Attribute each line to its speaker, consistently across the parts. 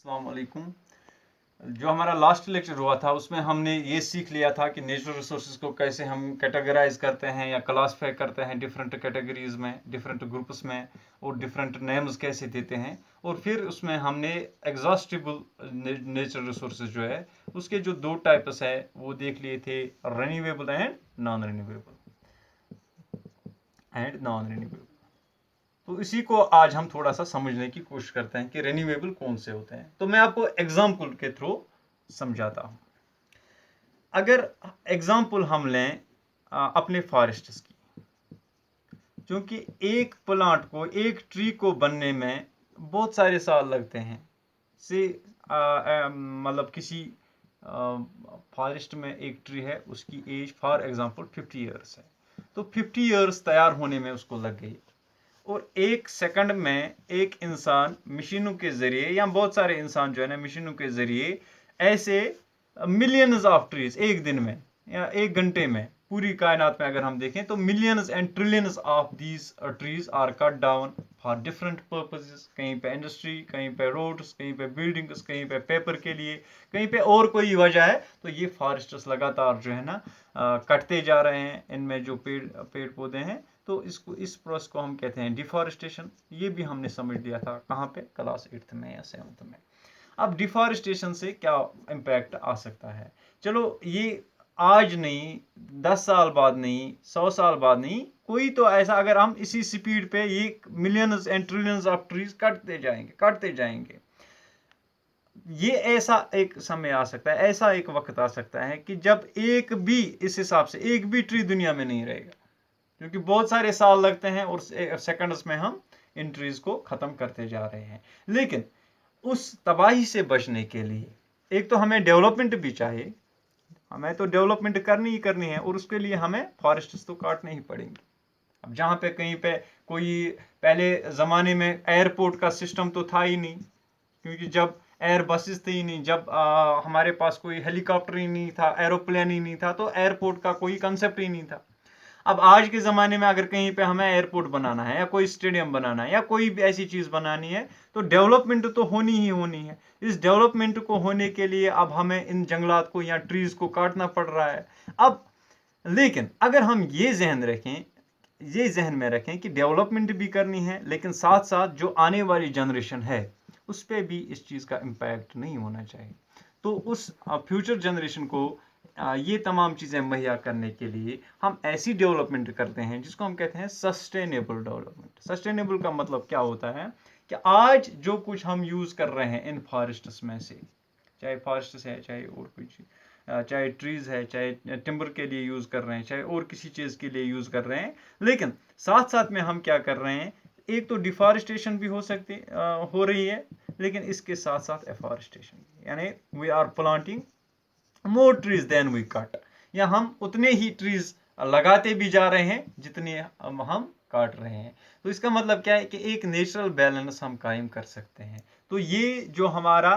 Speaker 1: अस्सलाम वालेकुम। जो हमारा लास्ट लेक्चर हुआ था उसमें हमने ये सीख लिया था कि नेचुरल रिसोर्सेज को कैसे हम कैटेगराइज करते हैं या क्लासीफाई करते हैं डिफरेंट कैटेगरीज में, डिफरेंट ग्रुप्स में, और डिफरेंट नेम्स कैसे देते हैं। और फिर उसमें हमने एग्जॉस्टिबल नेचुरल रिसोर्सेज जो है उसके जो दो टाइप्स है वो देख लिए थे, रिन्यूएबल एंड नॉन रिन्यूएबल। तो इसी को आज हम थोड़ा सा समझने की कोशिश करते हैं कि रिन्यूएबल कौन से होते हैं। तो मैं आपको एग्जाम्पल के थ्रू समझाता हूं। अगर एग्जाम्पल हम लें अपने फॉरेस्ट्स की, क्योंकि एक प्लांट को, एक ट्री को बनने में बहुत सारे साल लगते हैं। से मतलब किसी फॉरेस्ट में एक ट्री है, उसकी एज फॉर एग्जांपल 50 ईयर्स है, तो 50 ईयर्स तैयार होने में उसको लग गई। और एक सेकंड में एक इंसान मशीनों के जरिए, या बहुत सारे इंसान जो है ना मशीनों के जरिए, ऐसे मिलियंस ऑफ ट्रीज एक दिन में या एक घंटे में, पूरी कायनात में अगर हम देखें तो millions and trillions of these trees are cut down for different purposes. कहीं पे इंडस्ट्री, कहीं पे रोड्स, कहीं पे बिल्डिंग्स, कहीं पे पेपर के लिए, कहीं पे और कोई वजह है। तो ये फॉरेस्ट्स लगातार जो है ना कटते जा रहे हैं। इनमें जो पेड़ पौधे हैं, तो इस प्रोसेस को हम कहते हैं डिफॉरेस्टेशन। ये भी हमने समझ लिया था कहाँ पे, क्लास 8th में या 7th में। अब डिफॉरेस्टेशन से क्या इम्पैक्ट आ सकता है, चलो ये आज नहीं, 10 साल बाद नहीं, 100 साल बाद नहीं, कोई तो ऐसा, अगर हम इसी स्पीड पे ये millions and trillions of trees काटते जाएंगे, ये ऐसा एक समय आ सकता है, ऐसा एक वक्त आ सकता है कि जब एक भी, इस हिसाब से एक भी ट्री दुनिया में नहीं रहेगा, क्योंकि बहुत सारे साल लगते हैं और सेकंड्स में हम इन ट्रीज को खत्म करते जा रहे हैं। लेकिन उस तबाही से बचने के लिए एक तो हमें डेवलपमेंट भी चाहिए, हमें तो डेवलपमेंट करनी ही करनी है, और उसके लिए हमें फॉरेस्ट्स तो काटने ही पड़ेंगे। अब जहाँ पे कहीं पे कोई, पहले ज़माने में एयरपोर्ट का सिस्टम तो था ही नहीं, क्योंकि जब एयर बसेस थी ही नहीं, जब हमारे पास कोई हेलीकॉप्टर ही नहीं था, एरोप्लेन ही नहीं था, तो एयरपोर्ट का कोई कंसेप्ट ही नहीं था। अब आज के ज़माने में अगर कहीं पे हमें एयरपोर्ट बनाना है, या कोई स्टेडियम बनाना है, या कोई भी ऐसी चीज़ बनानी है, तो डेवलपमेंट तो होनी ही होनी है। इस डेवलपमेंट को होने के लिए अब हमें इन जंगलात को या ट्रीज को काटना पड़ रहा है। अब लेकिन अगर हम ये जहन में रखें कि डेवलपमेंट भी करनी है, लेकिन साथ साथ जो आने वाली जनरेशन है उस पर भी इस चीज़ का इम्पैक्ट नहीं होना चाहिए। तो उस फ्यूचर जनरेशन को ये तमाम चीज़ें मुहैया करने के लिए हम ऐसी डेवलपमेंट करते हैं जिसको हम कहते हैं सस्टेनेबल डेवलपमेंट। सस्टेनेबल का मतलब क्या होता है कि आज जो कुछ हम यूज़ कर रहे हैं इन फॉरेस्ट्स में से, चाहे फॉरेस्ट्स है, चाहे और कोई चीज़, चाहे ट्रीज है, चाहे टिम्बर के लिए यूज़ कर रहे हैं, चाहे और किसी चीज़ के लिए यूज़ कर रहे हैं, लेकिन साथ साथ में हम क्या कर रहे हैं, एक तो डिफॉरेस्टेशन भी हो रही है, लेकिन इसके साथ साथ एफॉरेस्टेशन, यानी we are planting more trees then we cut, या हम उतने ही ट्रीज लगाते भी जा रहे हैं जितने हम काट रहे हैं। तो इसका मतलब क्या है कि एक नेचुरल बैलेंस हम कायम कर सकते हैं। तो ये जो हमारा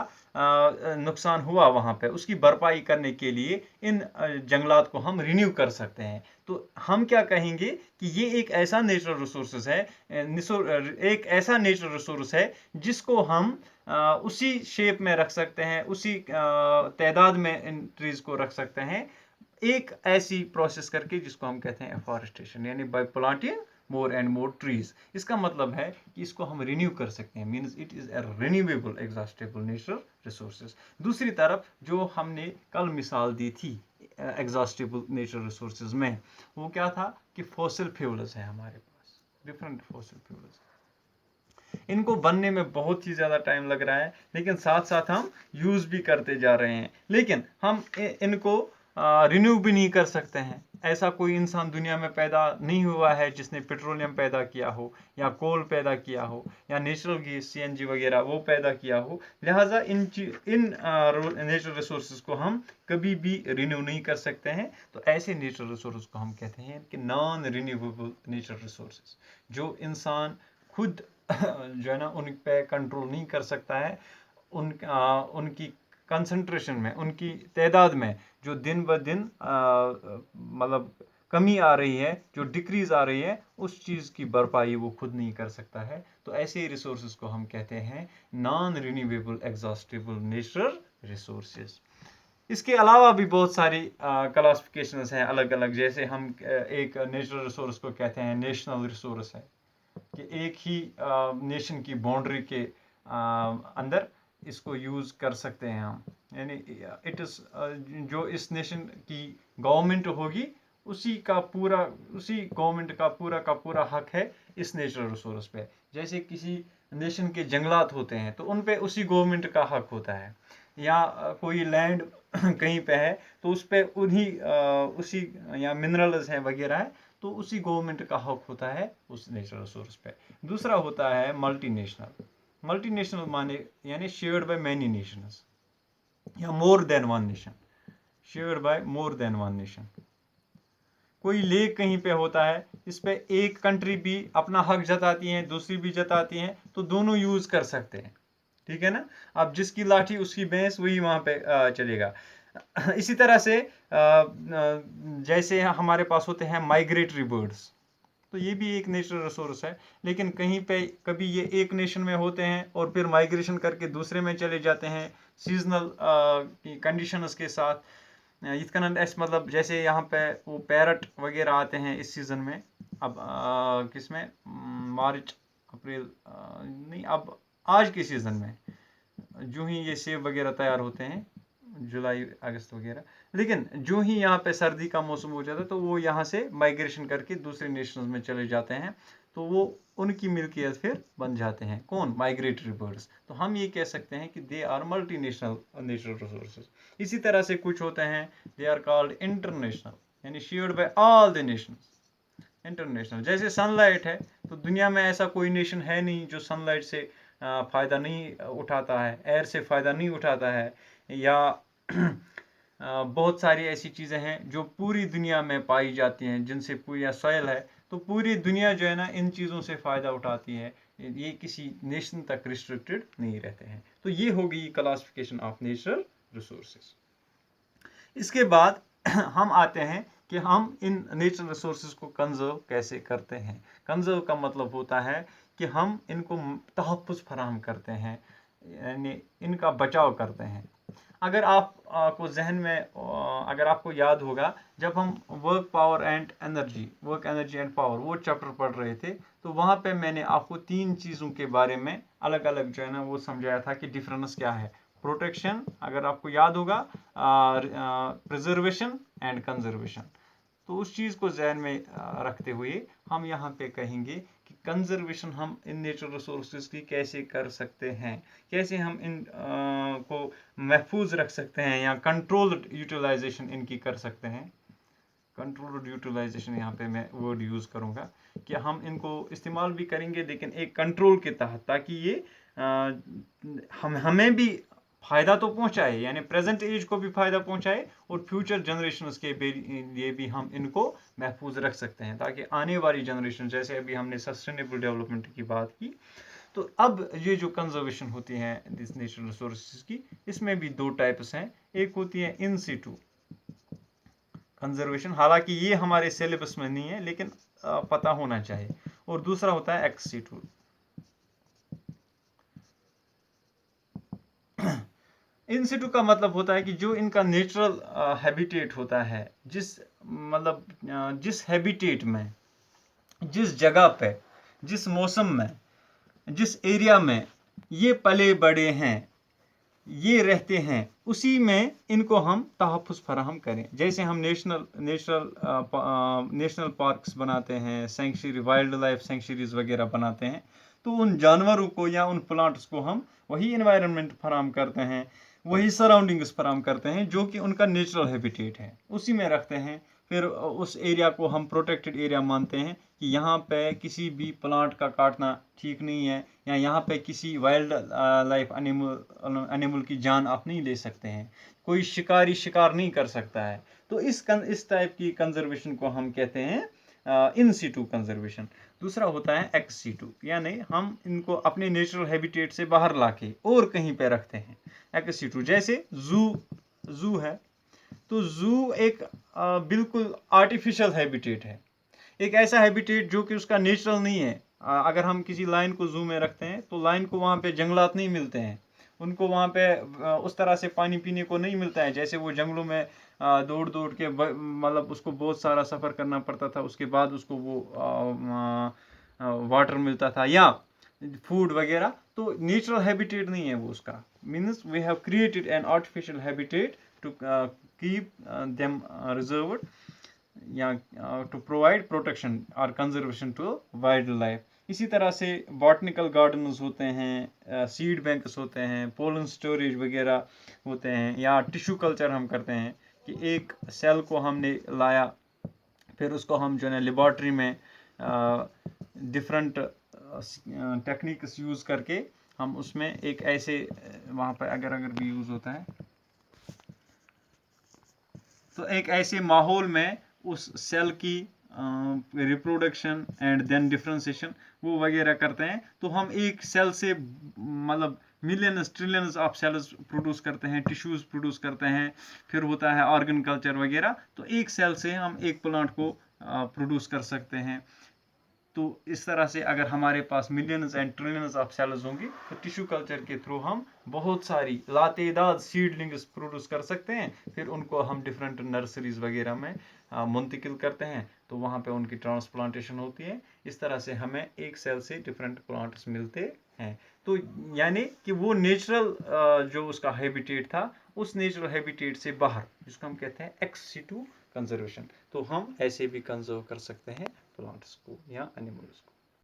Speaker 1: नुकसान हुआ वहाँ पे, उसकी भरपाई करने के लिए इन जंगलात को हम रिन्यू कर सकते हैं। तो हम क्या कहेंगे कि ये एक ऐसा नेचुरल रिसोर्स है, एक ऐसा नेचुरल रिसोर्स है जिसको हम उसी शेप में रख सकते हैं, उसी तादाद में इन ट्रीज को रख सकते हैं, एक ऐसी प्रोसेस करके जिसको हम कहते हैं एफॉरेस्टेशन, यानी bye planting more and more trees. इसका मतलब है कि इसको हम रिन्यू कर सकते हैं, means it is a renewable exhaustible natural resources. दूसरी तरफ जो हमने कल मिसाल दी थी एग्जॉस्टेबल नेचुरल रिसोर्सेज में, वो क्या था कि फॉसिल फ्यूल्स है हमारे पास, डिफरेंट फॉसिल फ्यूल्स। इनको बनने में बहुत ही ज़्यादा टाइम लग रहा है, लेकिन साथ साथ हम यूज़ भी करते जा रहे हैं, लेकिन हम इनको रिन्यू भी नहीं कर सकते हैं। ऐसा कोई इंसान दुनिया में पैदा नहीं हुआ है जिसने पेट्रोलियम पैदा किया हो, या कोल पैदा किया हो, या नेचुरल गैस CNG वगैरह वो पैदा किया हो। लिहाजा इन नेचुरल रिसोर्सेज को हम कभी भी रिन्यू नहीं कर सकते हैं। तो ऐसे नेचुरल रिसोर्स को हम कहते हैं कि नॉन रिन्यूएबल नेचुरल रिसोर्सेज, जो इंसान खुद जो है ना उन पे कंट्रोल नहीं कर सकता है। उनकी कंसंट्रेशन में, उनकी तादाद में जो दिन ब दिन मतलब कमी आ रही है, जो डिक्रीज आ रही है, उस चीज़ की भरपाई वो खुद नहीं कर सकता है। तो ऐसे रिसोर्सेज को हम कहते हैं non renewable exhaustible natural resources. इसके अलावा भी बहुत सारी क्लासिफिकेशंस हैं अलग अलग। जैसे हम एक नेचुरल रिसोर्स को कहते हैं नेशनल रिसोर्स है, कि एक ही नेशन की बाउंड्री के अंदर इसको यूज़ कर सकते हैं हम, यानी इट इज़ जो इस नेशन की गवर्नमेंट होगी उसी गवर्नमेंट का पूरा हक है इस नेचुरल रिसोर्स पे। जैसे किसी नेशन के जंगलात होते हैं तो उन पे उसी गवर्नमेंट का हक होता है, या कोई लैंड कहीं पे है तो उस पे उसी या मिनरल्स हैं वगैरह है तो उसी गवर्नमेंट का हक होता है उस नेचुरल रिसोर्स पे। दूसरा होता है मल्टीनेशनल माने यानी शेयर्ड बाय मैनी नेशंस या more than one nation, shared by more than one nation. कोई लेक कहीं पे होता है, इस पे एक कंट्री भी अपना हक जताती है, दूसरी भी जताती है, तो दोनों यूज कर सकते हैं, ठीक है ना। अब जिसकी लाठी उसकी भैंस, वही वहां पे चलेगा। इसी तरह से जैसे हमारे पास होते हैं माइग्रेटरी बर्ड्स, तो ये भी एक नेचुरल रिसोर्स है, लेकिन कहीं पे कभी ये एक नेशन में होते हैं और फिर माइग्रेशन करके दूसरे में चले जाते हैं सीजनल कंडीशंस के साथ। इस कारण मतलब जैसे यहाँ पे वो पैरट वगैरह आते हैं इस सीज़न में, अब किसमें, मार्च अप्रैल नहीं, अब आज के सीज़न में जो ही ये सेब वगैरह तैयार होते हैं, जुलाई अगस्त वगैरह, लेकिन जो ही यहाँ पे सर्दी का मौसम हो जाता है तो वो यहाँ से माइग्रेशन करके दूसरे नेशंस में चले जाते हैं, तो वो उनकी मिल्कियत फिर बन जाते हैं, कौन, माइग्रेटरी बर्ड्स। तो हम ये कह सकते हैं कि they are multi national natural resources. इसी तरह से कुछ होते हैं दे आर कॉल्ड इंटरनेशनल, यानी shared by all the nations. International जैसे सनलाइट है, तो दुनिया में ऐसा कोई नेशन है नहीं जो सनलाइट से फ़ायदा नहीं उठाता है, एयर से फ़ायदा नहीं उठाता है, या बहुत सारी ऐसी चीज़ें हैं जो पूरी दुनिया में पाई जाती हैं, जिनसे पूरी सॉइल है, तो पूरी दुनिया जो है ना इन चीज़ों से फ़ायदा उठाती है, ये किसी नेशन तक रिस्ट्रिक्टेड नहीं रहते हैं। तो ये हो गई क्लासिफिकेशन ऑफ नेचुरल रिसोर्सेज। इसके बाद हम आते हैं कि हम इन नेचुरल रिसोर्सेज को कंजर्व कैसे करते हैं। कंजर्व का मतलब होता है कि हम इनको तहफ़्फ़ुज़ फराहम करते हैं, यानी इनका बचाव करते हैं। अगर आपको जहन में अगर आपको याद होगा, जब हम वर्क एनर्जी एंड पावर वो चैप्टर पढ़ रहे थे, तो वहाँ पे मैंने आपको 3 चीज़ों के बारे में अलग अलग जो है ना वो समझाया था कि डिफरेंस क्या है। प्रोटेक्शन, अगर आपको याद होगा, प्रिजर्वेशन एंड कंजर्वेशन। तो उस चीज़ को जहन में रखते हुए हम यहाँ पे कहेंगे कि कंजर्वेशन हम इन नेचुरल रिसोर्सेज की कैसे कर सकते हैं, कैसे हम इन को महफूज रख सकते हैं, या कंट्रोल्ड यूटिलाइजेशन इनकी कर सकते हैं। कंट्रोल्ड यूटिलाइजेशन यहाँ पे मैं वर्ड यूज़ करूँगा कि हम इनको इस्तेमाल भी करेंगे लेकिन एक कंट्रोल के तहत, ताकि ये हमें भी फ़ायदा तो पहुँचाए, यानी प्रेजेंट एज को भी फ़ायदा पहुँचाए, और फ्यूचर जनरेशंस के लिए भी हम इनको महफूज रख सकते हैं, ताकि आने वाली जनरेशन, जैसे अभी हमने सस्टेनेबल डेवलपमेंट की बात की, तो अब ये जो कंजर्वेशन होती है दिस नेचुरल रिसोर्सेज की, इसमें भी 2 टाइप्स हैं। एक होती है इन सिटू कंजर्वेशन, हालांकि ये हमारे सिलेबस में नहीं है लेकिन पता होना चाहिए, और दूसरा होता है एक्स सिटू। इन सिटू का मतलब होता है कि जो इनका नेचुरल हैबिटेट होता है, जिस हैबिटेट में, जिस जगह पे, जिस मौसम में, जिस एरिया में ये पले बड़े हैं, ये रहते हैं, उसी में इनको हम तहफ़्फ़ुज़ फराहम करें। जैसे हम नेशनल पार्क्स बनाते हैं, सेंचुरी, वाइल्ड लाइफ सेंचुरीज़ वगैरह बनाते हैं, तो उन जानवरों को या उन प्लांट्स को हम वही एनवायरनमेंट फराहम करते हैं, वही सराउंडिंग्स फराहम करते हैं जो कि उनका नेचुरल हैबिटेट है, उसी में रखते हैं। फिर उस एरिया को हम प्रोटेक्टेड एरिया मानते हैं कि यहाँ पे किसी भी प्लांट का काटना ठीक नहीं है, या यहाँ पे किसी वाइल्ड लाइफ एनिमल की जान आप नहीं ले सकते हैं, कोई शिकारी शिकार नहीं कर सकता है। तो इस टाइप की कंजर्वेशन को हम कहते हैं इन सिटू कंजर्वेशन। दूसरा होता है एक्स सिटू, यानी हम इनको अपने नेचुरल हैबिटेट से बाहर लाके और कहीं पे रखते हैं, एक्स सिटू। जैसे जू है, तो जू एक बिल्कुल आर्टिफिशियल हैबिटेट है, एक ऐसा हैबिटेट जो कि उसका नेचुरल नहीं है। अगर हम किसी लाइन को जू में रखते हैं तो लाइन को वहाँ पे जंगलात नहीं मिलते हैं, उनको वहाँ पे उस तरह से पानी पीने को नहीं मिलता है जैसे वो जंगलों में दौड़ दौड़ के मतलब उसको बहुत सारा सफ़र करना पड़ता था, उसके बाद उसको वो वाटर मिलता था या फूड वगैरह। तो नेचुरल हैबिटेट नहीं है वो उसका, means we have created an artificial habitat to keep them reserved या टू प्रोवाइड प्रोटेक्शन और कंजर्वेशन टू वाइल्ड लाइफ। इसी तरह से बॉटनिकल गार्डन्स होते हैं, सीड बैंक्स होते हैं, पोलन स्टोरेज वगैरह होते हैं, या टिश्यू कल्चर हम करते हैं कि एक सेल को हमने लाया, फिर उसको हम जो है लेबॉर्ट्री में डिफरेंट टेक्निक्स यूज़ करके हम उसमें एक ऐसे वहाँ पर अगर भी यूज़ होता है तो एक ऐसे माहौल में उस सेल की रिप्रोडक्शन एंड देन डिफ्रेंसिएशन वो वगैरह करते हैं। तो हम एक सेल से मतलब millions trillions of sales produce करते हैं, टिश्यूज़ प्रोड्यूस करते हैं, फिर होता है ऑर्गन कल्चर वगैरह। तो एक सेल से हम एक प्लांट को प्रोड्यूस कर सकते हैं। तो इस तरह से अगर हमारे पास millions and trillions of cells होंगी तो टिश्यू कल्चर के थ्रू हम बहुत सारी लातेदाद सीडलिंग्स प्रोड्यूस कर सकते हैं, फिर उनको हम डिफरेंट नर्सरीज वगैरह में मुंतकिल करते हैं, तो वहाँ पे उनकी ट्रांसप्लांटेशन होती है। इस तरह से हमें एक सेल से डिफरेंट प्लांट्स मिलते हैं। तो यानी कि वो नेचुरल जो उसका हैबिटेट था, उस नेचुरल हैबिटेट से बाहर, जिसको हम कहते हैं एक्स सिटू कंजर्वेशन, तो हम ऐसे भी कंजर्व कर सकते हैं प्लांट्स को या एनिमल्स को।